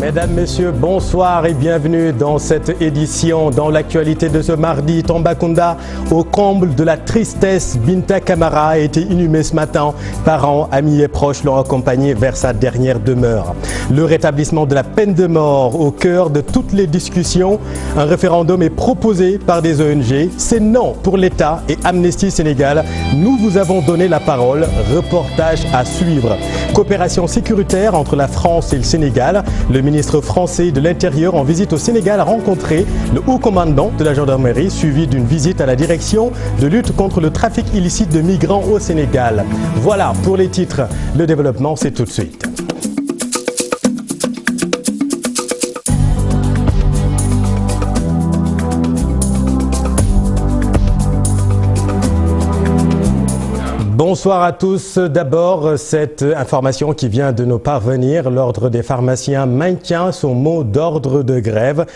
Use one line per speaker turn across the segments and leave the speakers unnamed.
Mesdames, Messieurs, bonsoir et bienvenue dans cette édition. Dans l'actualité de ce mardi, Tambacounda, au comble de la tristesse, Binta Camara a été inhumée ce matin. Parents, amis et proches l'ont accompagnée vers sa dernière demeure. Le rétablissement de la peine de mort au cœur de toutes les discussions. Un référendum est proposé par des ONG. C'est non pour l'État et Amnesty Sénégal. Nous vous avons donné la parole. Reportage à suivre. Coopération sécuritaire entre la France et le Sénégal. Le ministre français de l'Intérieur en visite au Sénégal a rencontré le haut commandant de la gendarmerie, suivi d'une visite à la direction de lutte contre le trafic illicite de migrants au Sénégal. Voilà pour les titres. Le développement, c'est tout de suite. Bonsoir à tous. D'abord, cette information qui vient de nous parvenir. L'Ordre des pharmaciens maintient son mot d'ordre de grève,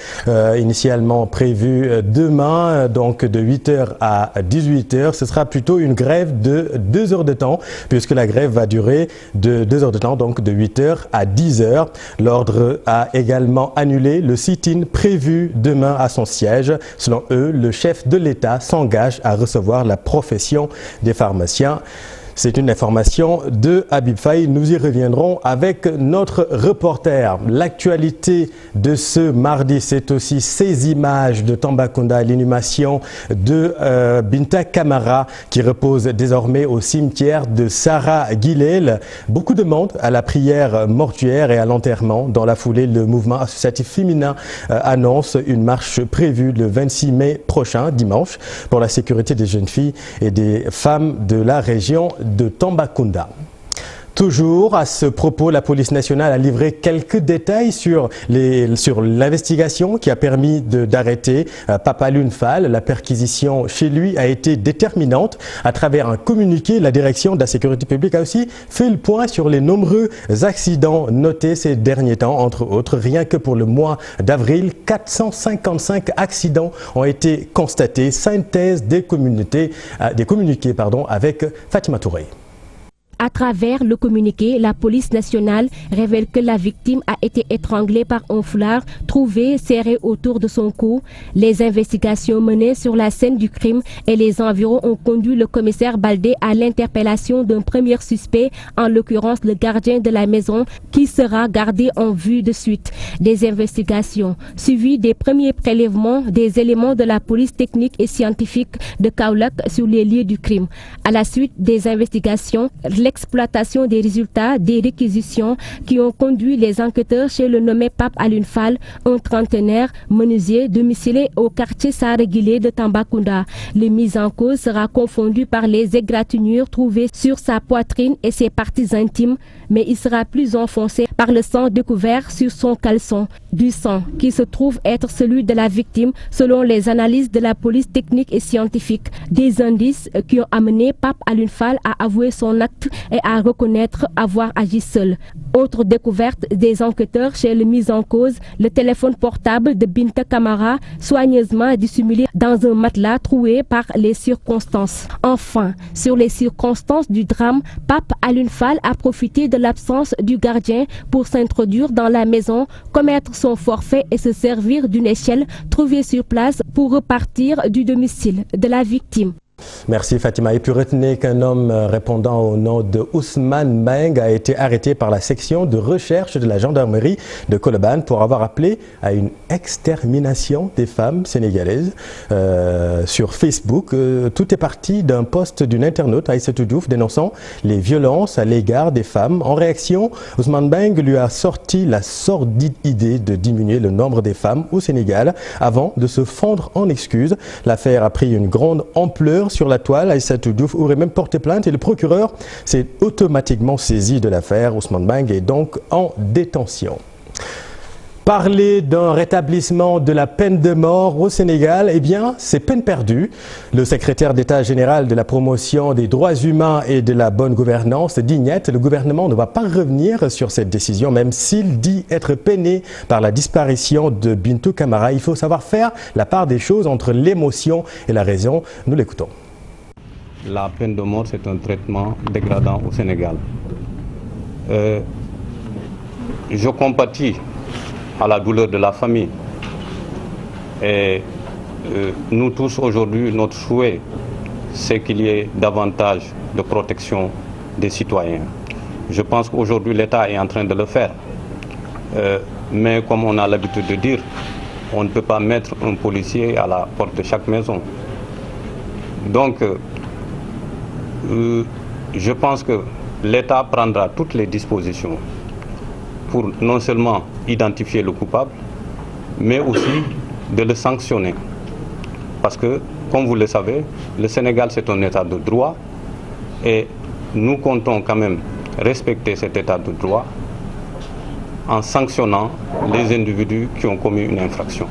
initialement prévu demain, donc de 8h à 18h. Ce sera plutôt une grève de 2 heures de temps, puisque la grève va durer de 2 heures de temps, donc de 8h à 10h. L'Ordre a également annulé le sit-in prévu demain à son siège. Selon eux, le chef de l'État s'engage à recevoir la profession des pharmaciens. C'est une information de Habib Faye. Nous y reviendrons avec notre reporter. L'actualité de ce mardi, c'est aussi ces images de Tambacounda, l'inhumation de Binta Camara qui repose désormais au cimetière de Sarah Guilel. Beaucoup de monde à la prière mortuaire et à l'enterrement. Dans la foulée, le mouvement associatif féminin annonce une marche prévue le 26 mai prochain, dimanche, pour la sécurité des jeunes filles et des femmes de la région de Tambacounda. Toujours à ce propos, la police nationale a livré quelques détails sur l'investigation qui a permis d'arrêter Papa Alioune Fall. La perquisition chez lui a été déterminante. À travers un communiqué, la direction de la sécurité publique a aussi fait le point sur les nombreux accidents notés ces derniers temps. Entre autres, rien que pour le mois d'avril, 455 accidents ont été constatés. Synthèse des communiqués avec Fatima Touré.
À travers le communiqué, la police nationale révèle que la victime a été étranglée par un foulard trouvé serré autour de son cou. Les investigations menées sur la scène du crime et les environs ont conduit le commissaire Baldé à l'interpellation d'un premier suspect, en l'occurrence le gardien de la maison, qui sera gardé en vue de suite. Des investigations suivies des premiers prélèvements des éléments de la police technique et scientifique de Kaolack sur les lieux du crime. À la suite des investigations, l'exploitation des résultats des réquisitions qui ont conduit les enquêteurs chez le nommé Pape Alioune Fall, un trentenaire menuisier domicilié au quartier Sarah Guilel de Tambacounda. Le mis en cause sera confondu par les égratignures trouvées sur sa poitrine et ses parties intimes, mais il sera plus enfoncé par le sang découvert sur son caleçon. Du sang qui se trouve être celui de la victime selon les analyses de la police technique et scientifique. Des indices qui ont amené Pape Alioune Fall à avouer son acte et à reconnaître avoir agi seul. Autre découverte des enquêteurs chez le mis en cause, le téléphone portable de Binta Camara, soigneusement dissimulé dans un matelas troué par les circonstances. Enfin, sur les circonstances du drame, Pape Alioune Fall a profité de l'absence du gardien pour s'introduire dans la maison, commettre son forfait et se servir d'une échelle trouvée sur place pour repartir du domicile de la victime.
Merci Fatima. Et puis retenez qu'un homme répondant au nom de Ousmane Meng a été arrêté par la section de recherche de la gendarmerie de Colobane pour avoir appelé à une extermination des femmes sénégalaises sur Facebook. Tout est parti d'un post d'une internaute, Aïssatou Diouf, dénonçant les violences à l'égard des femmes. En réaction, Ousmane Meng lui a sorti la sordide idée de diminuer le nombre des femmes au Sénégal avant de se fondre en excuses. L'affaire a pris une grande ampleur sur la toile. Aïssatou Diouf aurait même porté plainte et le procureur s'est automatiquement saisi de l'affaire. Ousmane Meng est donc en détention. Parler d'un rétablissement de la peine de mort au Sénégal, eh bien, c'est peine perdue. Le secrétaire d'État général de la promotion des droits humains et de la bonne gouvernance, Dignette, le gouvernement ne va pas revenir sur cette décision, même s'il dit être peiné par la disparition de Bintou Camara. Il faut savoir faire la part des choses entre l'émotion et la raison. Nous l'écoutons.
La peine de mort, c'est un traitement dégradant au Sénégal. Je compatis à la douleur de la famille. Et nous tous aujourd'hui, notre souhait, c'est qu'il y ait davantage de protection des citoyens. Je pense qu'aujourd'hui l'État est en train de le faire. Mais comme on a l'habitude de dire, on ne peut pas mettre un policier à la porte de chaque maison. Donc, je pense que l'État prendra toutes les dispositions pour non seulement identifier le coupable, mais aussi de le sanctionner. Parce que, comme vous le savez, le Sénégal c'est un état de droit et nous comptons quand même respecter cet état de droit en sanctionnant les individus qui ont commis une infraction.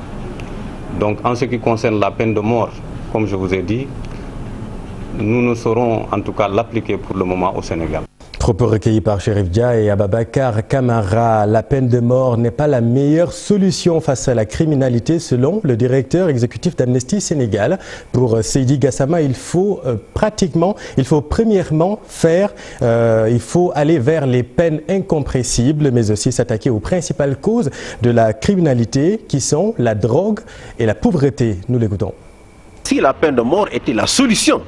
Donc en ce qui concerne la peine de mort, comme je vous ai dit, nous ne saurons en tout cas l'appliquer pour le moment au Sénégal.
Propos recueillis par Chérif Dia et Ababakar Kamara. La peine de mort n'est pas la meilleure solution face à la criminalité selon le directeur exécutif d'Amnesty Sénégal. Pour Seydi Gassama, il faut premièrement aller vers les peines incompressibles, mais aussi s'attaquer aux principales causes de la criminalité qui sont la drogue et la pauvreté. Nous l'écoutons.
Si la peine de mort était la solution,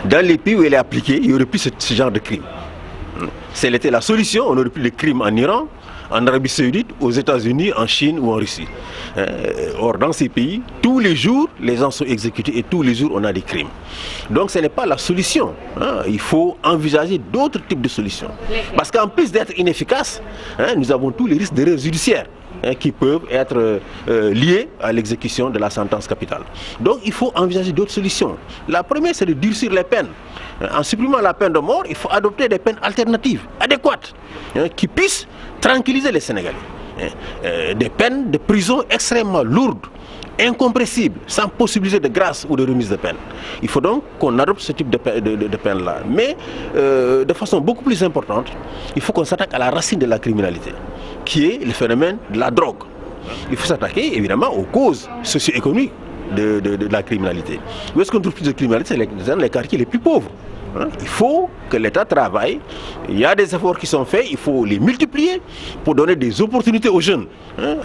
dans les pays où elle est appliquée, il n'y aurait plus ce genre de crime. Si elle était la solution, on aurait plus de crimes en Iran, en Arabie Saoudite, aux États-Unis, en Chine ou en Russie. Or, dans ces pays, tous les jours, les gens sont exécutés et tous les jours, on a des crimes. Donc, ce n'est pas la solution. Il faut envisager d'autres types de solutions. Parce qu'en plus d'être inefficace, nous avons tous les risques d'erreurs judiciaires qui peuvent être liés à l'exécution de la sentence capitale. Donc il faut envisager d'autres solutions. La première, c'est de durcir les peines. En supprimant la peine de mort, il faut adopter des peines alternatives, adéquates, qui puissent tranquilliser les Sénégalais. Des peines de prison extrêmement lourdes, incompressibles, sans possibilité de grâce ou de remise de peine. Il faut donc qu'on adopte ce type de peine-là. Mais de façon beaucoup plus importante, il faut qu'on s'attaque à la racine de la criminalité, qui est le phénomène de la drogue. Il faut s'attaquer évidemment aux causes socio-économiques de la criminalité. Où est-ce qu'on trouve plus de criminalité? C'est dans les quartiers les plus pauvres. Il faut que l'État travaille. Il y a des efforts qui sont faits, il faut les multiplier pour donner des opportunités aux jeunes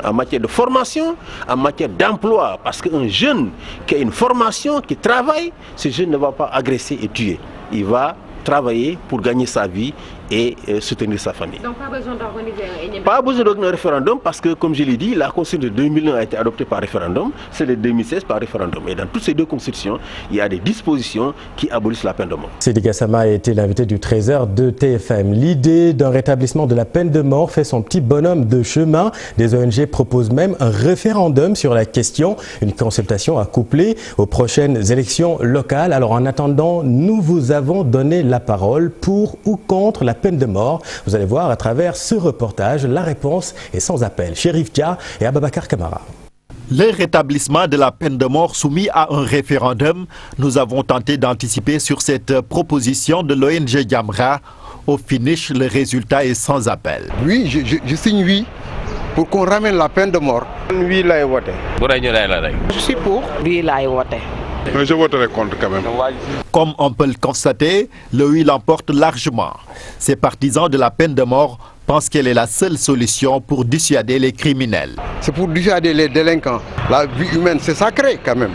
en matière de formation, en matière d'emploi. Parce qu'un jeune qui a une formation, qui travaille, ce jeune ne va pas agresser et tuer. Il va travailler pour gagner sa vie et soutenir sa famille.
Donc pas besoin d'organiser un énième...
Pas besoin d'organiser un référendum parce que, comme je l'ai dit, la Constitution de 2001 a été adoptée par référendum, celle de 2016 par référendum. Et dans toutes ces deux constitutions, il y a des dispositions qui abolissent la peine de mort.
Seydi Gassama a été l'invité du 13h de TFM. L'idée d'un rétablissement de la peine de mort fait son petit bonhomme de chemin. Des ONG proposent même un référendum sur la question, une consultation à coupler aux prochaines élections locales. Alors en attendant, nous vous avons donné la parole pour ou contre la peine de mort. Vous allez voir à travers ce reportage, la réponse est sans appel. Chérif Dia et Ababakar Kamara.
Le rétablissement de la peine de mort soumis à un référendum, nous avons tenté d'anticiper sur cette proposition de l'ONG Jamra. Au finish, le résultat est sans appel.
Oui, je signe oui pour qu'on ramène la peine de mort.
Oui, là,
je suis pour.
Oui, là,
mais je voterai contre quand même.
Comme on peut le constater, le oui l'emporte largement. Ces partisans de la peine de mort pensent qu'elle est la seule solution pour dissuader les criminels.
C'est pour dissuader les délinquants. La vie humaine, c'est sacré quand même.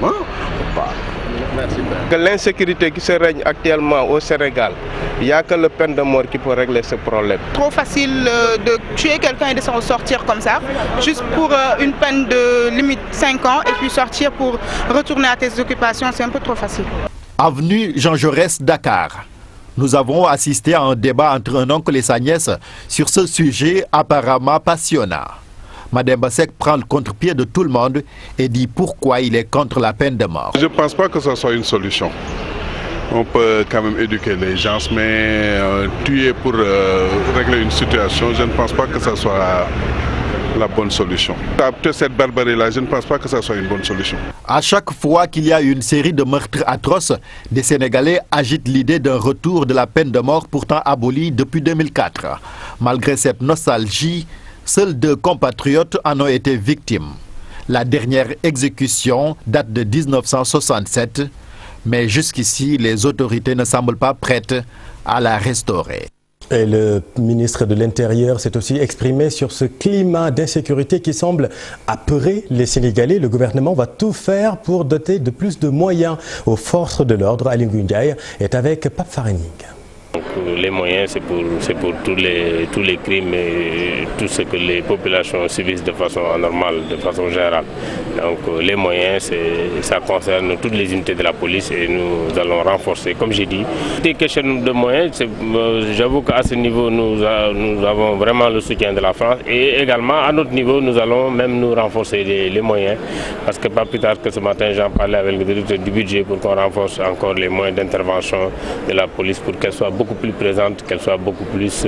Merci. Que l'insécurité qui se règne actuellement au Sénégal, il n'y a que la peine de mort qui peut régler ce problème.
Trop facile de tuer quelqu'un et de s'en sortir comme ça, juste pour une peine de limite 5 ans et puis sortir pour retourner à tes occupations, c'est un peu trop facile.
Avenue Jean Jaurès, Dakar. Nous avons assisté à un débat entre un oncle et sa nièce sur ce sujet apparemment passionnant. Madame Bassek prend le contre-pied de tout le monde et dit pourquoi il est contre la peine de mort.
Je ne pense pas que ce soit une solution. On peut quand même éduquer les gens, mais tuer pour régler une situation, je ne pense pas que ce soit la bonne solution. Après cette barbarie-là, je ne pense pas que ce soit une bonne solution.
À chaque fois qu'il y a une série de meurtres atroces, des Sénégalais agitent l'idée d'un retour de la peine de mort pourtant abolie depuis 2004. Malgré cette nostalgie, seuls 2 compatriotes en ont été victimes. La dernière exécution date de 1967, mais jusqu'ici, les autorités ne semblent pas prêtes à la restaurer.
Et le ministre de l'Intérieur s'est aussi exprimé sur ce climat d'insécurité qui semble apeurer les Sénégalais. Le gouvernement va tout faire pour doter de plus de moyens aux forces de l'ordre. Aly Ngouille Ndiaye est avec Pape Faraning.
Les moyens, c'est pour tous les crimes et tout ce que les populations subissent de façon anormale, de façon générale. Donc les moyens, ça concerne toutes les unités de la police et nous allons renforcer, comme j'ai dit. Des questions de moyens, j'avoue qu'à ce niveau, nous avons vraiment le soutien de la France et également à notre niveau, nous allons même nous renforcer les moyens parce que pas plus tard que ce matin, j'en parlais avec le directeur du budget pour qu'on renforce encore les moyens d'intervention de la police pour qu'elle soit beaucoup plus présente, qu'elle soit beaucoup plus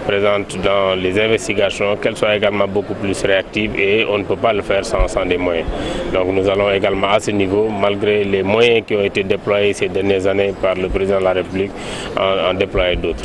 présente dans les investigations, qu'elle soit également beaucoup plus réactive et on ne peut pas le faire sans des moyens. Donc nous allons également à ce niveau, malgré les moyens qui ont été déployés ces dernières années par le président de la République, en déployer d'autres.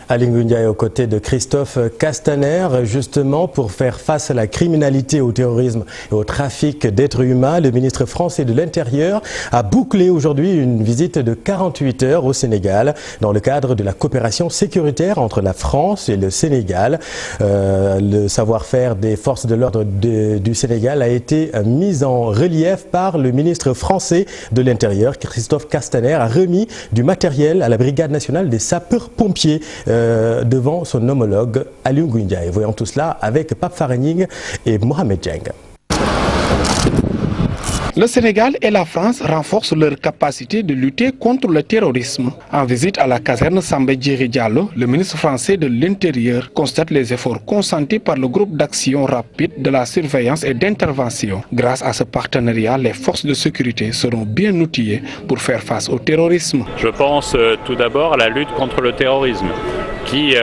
Aly Ngouille Ndiaye aux côtés de Christophe Castaner, justement pour faire face à la criminalité, au terrorisme et au trafic d'êtres humains. Le ministre français de l'Intérieur a bouclé aujourd'hui une visite de 48 heures au Sénégal dans le cadre de la coopération sécuritaire entre la France et le Sénégal. Le savoir-faire des forces de l'ordre du Sénégal a été mis en relief par le ministre français de l'Intérieur. Christophe Castaner a remis du matériel à la Brigade nationale des sapeurs-pompiers devant son homologue Aly Ngouille Ndiaye. Voyons tout cela avec Pape Faraning et Mohamed Dieng.
Le Sénégal et la France renforcent leur capacité de lutter contre le terrorisme. En visite à la caserne Samba Diéry Diallo, le ministre français de l'Intérieur constate les efforts consentis par le groupe d'action rapide de la surveillance et d'intervention. Grâce à ce partenariat, les forces de sécurité seront bien outillées pour faire face au terrorisme.
Je pense tout d'abord à la lutte contre le terrorisme qui,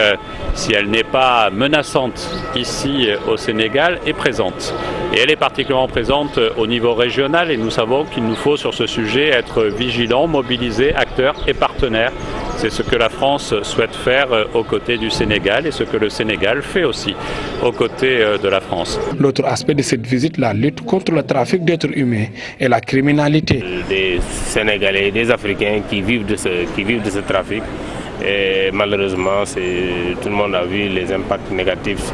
si elle n'est pas menaçante ici au Sénégal, est présente. Et elle est particulièrement présente au niveau régional et nous savons qu'il nous faut sur ce sujet être vigilants, mobilisés, acteurs et partenaires. C'est ce que la France souhaite faire aux côtés du Sénégal et ce que le Sénégal fait aussi aux côtés de la France.
L'autre aspect de cette visite, la lutte contre le trafic d'êtres humains et la criminalité.
Des Sénégalais, des Africains qui vivent de ce trafic. Et malheureusement, tout le monde a vu les impacts négatifs,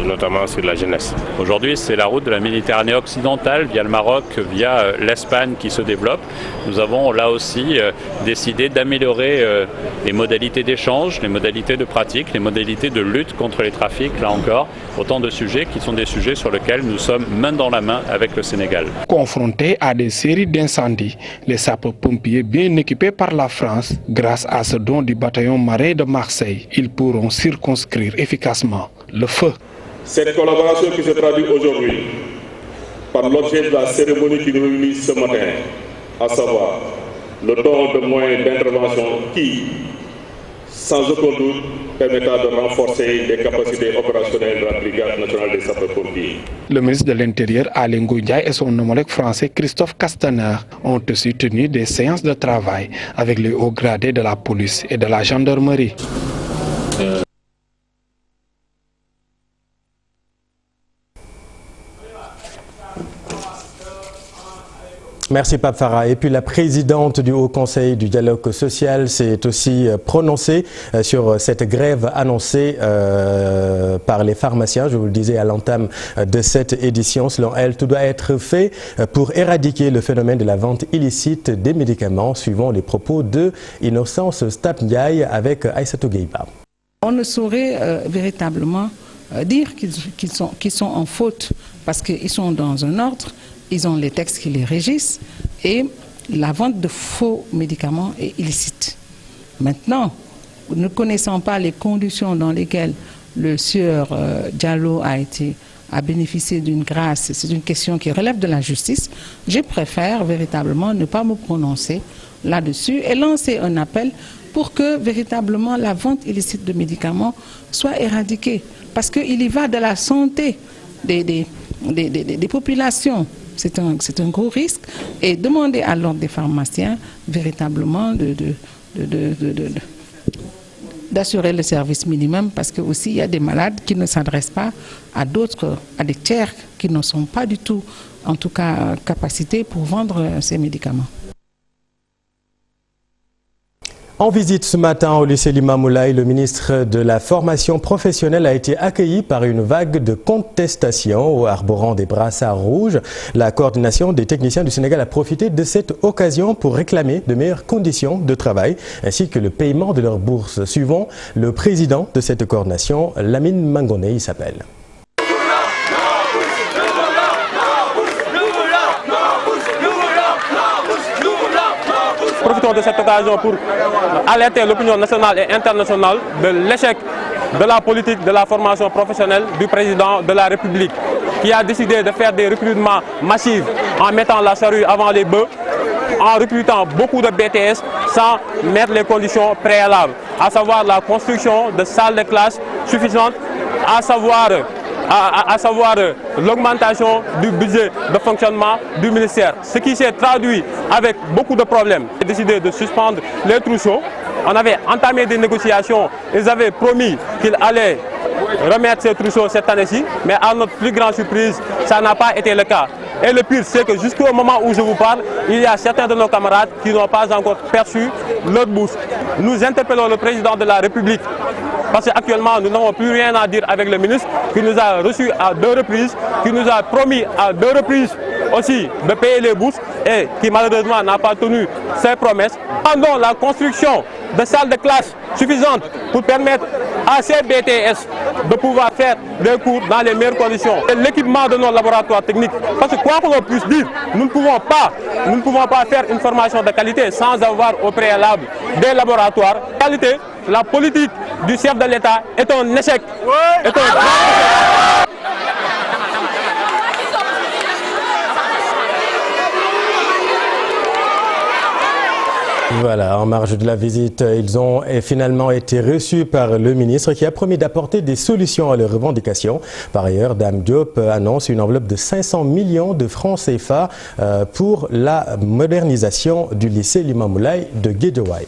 notamment sur la jeunesse.
Aujourd'hui, c'est la route de la Méditerranée occidentale via le Maroc, via l'Espagne qui se développe. Nous avons là aussi décidé d'améliorer les modalités d'échange, les modalités de pratique, les modalités de lutte contre les trafics, là encore. Autant de sujets qui sont des sujets sur lesquels nous sommes main dans la main avec le Sénégal.
Confrontés à des séries d'incendies, les sapeurs-pompiers bien équipés par la France, grâce à ce don du bataillon marin de Marseille, ils pourront circonscrire efficacement le feu.
Cette collaboration qui se traduit aujourd'hui par l'objet de la cérémonie qui nous réunit ce matin, à savoir le don de moyens d'intervention qui, sans aucun doute, permettra de renforcer les capacités opérationnelles de la Brigade nationale des sapeurs-pompiers.
Le ministre de l'Intérieur, Aly Ngouille Ndiaye, et son homologue français, Christophe Castaner, ont aussi tenu des séances de travail avec les hauts gradés de la police et de la gendarmerie.
Merci Pape Farah. Et puis la présidente du Haut Conseil du dialogue social s'est aussi prononcée sur cette grève annoncée par les pharmaciens. Je vous le disais à l'entame de cette édition. Selon elle, tout doit être fait pour éradiquer le phénomène de la vente illicite des médicaments, suivant les propos de Innocence Stap-Ndiaye avec Aïssatou Gueiba.
On ne saurait véritablement dire qu'ils sont en faute parce qu'ils sont dans un ordre. Ils ont les textes qui les régissent et la vente de faux médicaments est illicite. Maintenant, ne connaissant pas les conditions dans lesquelles le sieur Diallo a bénéficié d'une grâce, c'est une question qui relève de la justice, je préfère véritablement ne pas me prononcer là-dessus et lancer un appel pour que véritablement la vente illicite de médicaments soit éradiquée. Parce qu'il y va de la santé des populations. C'est un gros risque et demander à l'ordre des pharmaciens véritablement d'assurer le service minimum parce que aussi il y a des malades qui ne s'adressent pas à des tiers qui ne sont pas du tout en tout cas capacités pour vendre ces médicaments.
En visite ce matin au lycée Limamoulaye, le ministre de la formation professionnelle a été accueilli par une vague de contestations au arborant des brassards rouges. La coordination des techniciens du Sénégal a profité de cette occasion pour réclamer de meilleures conditions de travail ainsi que le paiement de leurs bourses. Suivant le président de cette coordination, Lamine Mangone, il s'appelle.
Profitons de cette occasion pour alerter l'opinion nationale et internationale de l'échec de la politique de la formation professionnelle du président de la République, qui a décidé de faire des recrutements massifs en mettant la charrue avant les bœufs, en recrutant beaucoup de BTS sans mettre les conditions préalables, à savoir la construction de salles de classe suffisantes, à savoir l'augmentation du budget de fonctionnement du ministère, ce qui s'est traduit avec beaucoup de problèmes. Ils ont décidé de suspendre les trousseaux. On avait entamé des négociations, ils avaient promis qu'ils allaient remettre ces trousseaux cette année-ci, mais à notre plus grande surprise, ça n'a pas été le cas. Et le pire, c'est que jusqu'au moment où je vous parle, il y a certains de nos camarades qui n'ont pas encore perçu leur bourse. Nous interpellons le président de la République, parce qu'actuellement, nous n'avons plus rien à dire avec le ministre, qui nous a reçus à 2 reprises, qui nous a promis à 2 reprises aussi de payer les bourses et qui malheureusement n'a pas tenu ses promesses. Pendant la construction de salles de classe suffisantes pour permettre à ces BTS de pouvoir faire des cours dans les meilleures conditions. L'équipement de nos laboratoires techniques, parce que quoi qu'on puisse dire, nous ne pouvons pas faire une formation de qualité sans avoir au préalable des laboratoires de qualité. La politique du chef de l'État est un échec. Est un grand échec.
Voilà, en marge de la visite, ils ont finalement été reçus par le ministre qui a promis d'apporter des solutions à leurs revendications. Par ailleurs, Dame Diop annonce une enveloppe de 500 millions de francs CFA pour la modernisation du lycée Limamoulaye de Guédiawaye.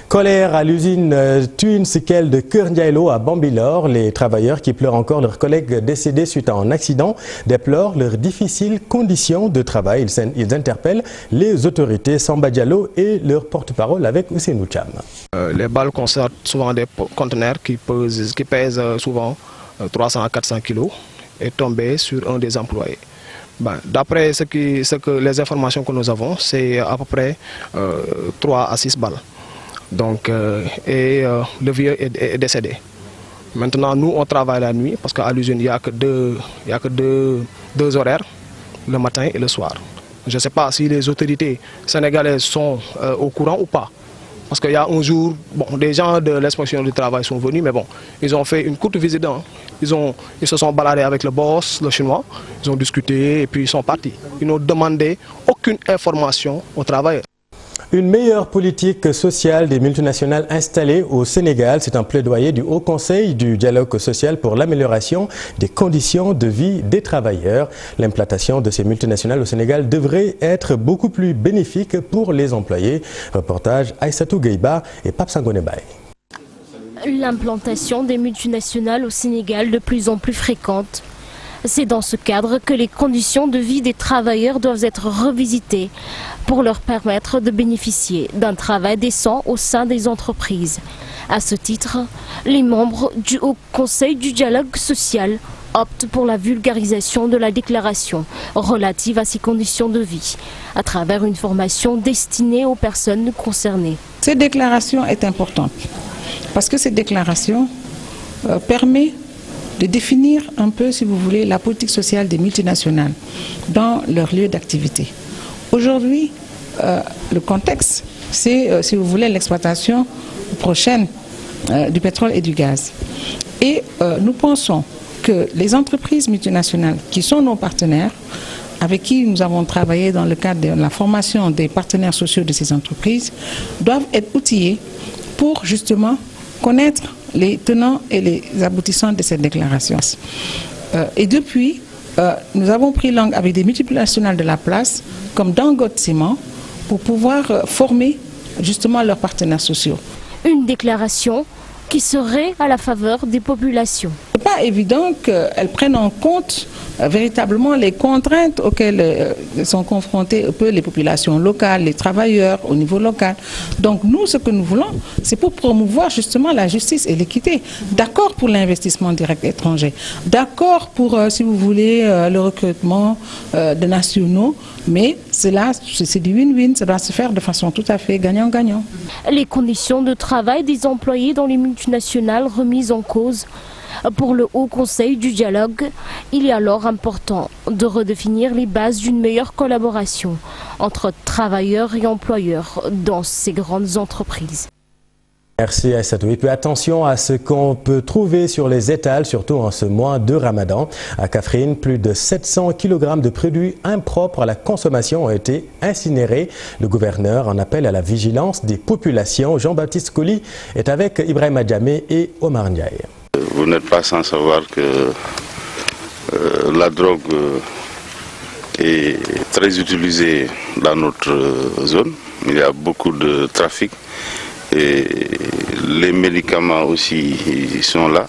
Colère à l'usine Twin Sikel de Keur Ndiaye-Lo à Bambilor. Les travailleurs qui pleurent encore leurs collègues décédés suite à un accident déplorent leurs difficiles conditions de travail. Ils interpellent les autorités. Samba Diallo et leur porte-parole avec Ousseynou Cham.
Les balles concernent souvent des conteneurs qui pèsent souvent 300 à 400 kilos et tombés sur un des employés. D'après les informations que nous avons, c'est à peu près 3 à 6 balles. Donc, le vieux est décédé. Maintenant, nous, on travaille la nuit parce qu'à l'usine, il n'y a que deux horaires, le matin et le soir. Je ne sais pas si les autorités sénégalaises sont au courant ou pas. Parce qu'il y a un jour, des gens de l'inspection du travail sont venus, mais ils ont fait une courte visite. Ils se sont baladés avec le boss, le chinois, ils ont discuté et puis ils sont partis. Ils n'ont demandé aucune information aux travailleurs.
Une meilleure politique sociale des multinationales installées au Sénégal, c'est un plaidoyer du Haut Conseil du dialogue social pour l'amélioration des conditions de vie des travailleurs. L'implantation de ces multinationales au Sénégal devrait être beaucoup plus bénéfique pour les employés. Reportage Aïssatou Gueiba et Pape Sangone Baye.
L'implantation des multinationales au Sénégal de plus en plus fréquente. C'est dans ce cadre que les conditions de vie des travailleurs doivent être revisitées pour leur permettre de bénéficier d'un travail décent au sein des entreprises. À ce titre, les membres du Haut Conseil du dialogue social optent pour la vulgarisation de la déclaration relative à ces conditions de vie, à travers une formation destinée aux personnes concernées.
Cette déclaration est importante parce que cette déclaration permet de définir un peu, si vous voulez, la politique sociale des multinationales dans leur lieu d'activité. Aujourd'hui, le contexte, c'est, si vous voulez, l'exploitation prochaine du pétrole et du gaz. Et nous pensons que les entreprises multinationales qui sont nos partenaires, avec qui nous avons travaillé dans le cadre de la formation des partenaires sociaux de ces entreprises, doivent être outillées pour justement connaître les tenants et les aboutissants de cette déclaration. Et depuis, nous avons pris langue avec des multinationales de la place, comme Dangote Ciment, pour pouvoir former justement leurs partenaires sociaux.
Une déclaration qui serait à la faveur des populations.
Ce n'est pas pas évident qu'elles prennent en compte véritablement les contraintes auxquelles sont confrontées un peu les populations locales, les travailleurs au niveau local. Donc nous, ce que nous voulons, c'est pour promouvoir justement la justice et l'équité. D'accord pour l'investissement direct étranger, d'accord pour, si vous voulez, le recrutement de nationaux, mais cela, c'est du win-win, ça doit se faire de façon tout à fait gagnant-gagnant.
Les conditions de travail des employés dans les multinationales remises en cause. Pour le Haut Conseil du dialogue, il est alors important de redéfinir les bases d'une meilleure collaboration entre travailleurs et employeurs dans ces grandes entreprises.
Merci Aïssatou. Et puis attention à ce qu'on peut trouver sur les étals, surtout en ce mois de Ramadan. À Kaffrine, plus de 700 kg de produits impropres à la consommation ont été incinérés. Le gouverneur en appelle à la vigilance des populations. Jean-Baptiste Coly est avec Ibrahim Adjamé et Omar Ndiaye.
Vous n'êtes pas sans savoir que la drogue est très utilisée dans notre zone. Il y a beaucoup de trafic et les médicaments aussi sont là.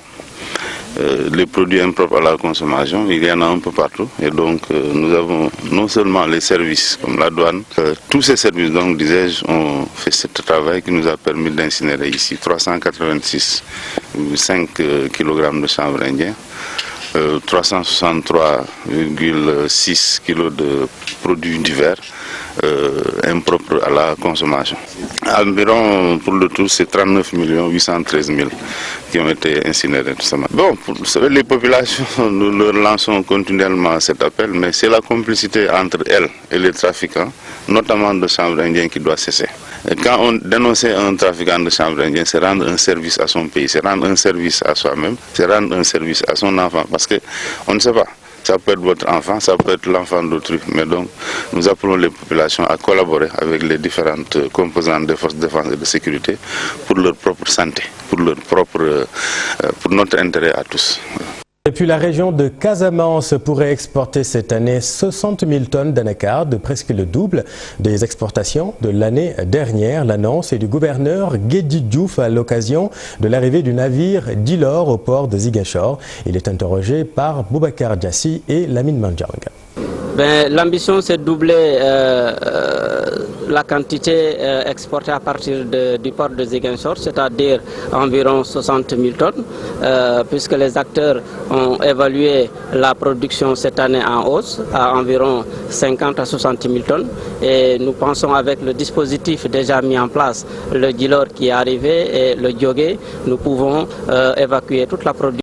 Les produits impropres à la consommation, il y en a un peu partout. Et donc nous avons non seulement les services comme la douane, tous ces services, donc disais-je, ont fait ce travail qui nous a permis d'incinérer ici 386,5 kg de chanvre indien, 363,6 kg de produits divers impropres à la consommation. Environ, pour le tout, c'est 39 813 000 qui ont été incinérés tout simplement. Bon, vous savez, les populations, nous leur lançons continuellement cet appel, mais c'est la complicité entre elles et les trafiquants, notamment de chanvre indien, qui doit cesser. Et quand on dénonçait un trafiquant de chanvre indien, c'est rendre un service à son pays, c'est rendre un service à soi-même, c'est rendre un service à son enfant, parce qu'on ne sait pas. Ça peut être votre enfant, ça peut être l'enfant d'autrui. Mais donc, nous appelons les populations à collaborer avec les différentes composantes des forces de défense et de sécurité pour leur propre santé, pour notre intérêt à tous.
Et puis la région de Casamance pourrait exporter cette année 60 000 tonnes d'anacarde, presque le double des exportations de l'année dernière. L'annonce est du gouverneur Guédi Diouf à l'occasion de l'arrivée du navire Dilor au port de Ziguinchor. Il est interrogé par Boubacar Diassi et Lamine Mandjang.
L'ambition, c'est de doubler la quantité exportée à partir du port de Ziguinchor, c'est-à-dire environ 60 000 tonnes, puisque les acteurs ont évalué la production cette année en hausse à environ 50 à 60 000 tonnes. Et nous pensons, avec le dispositif déjà mis en place, le Dilor qui est arrivé et le Diogé, nous pouvons évacuer toute la production.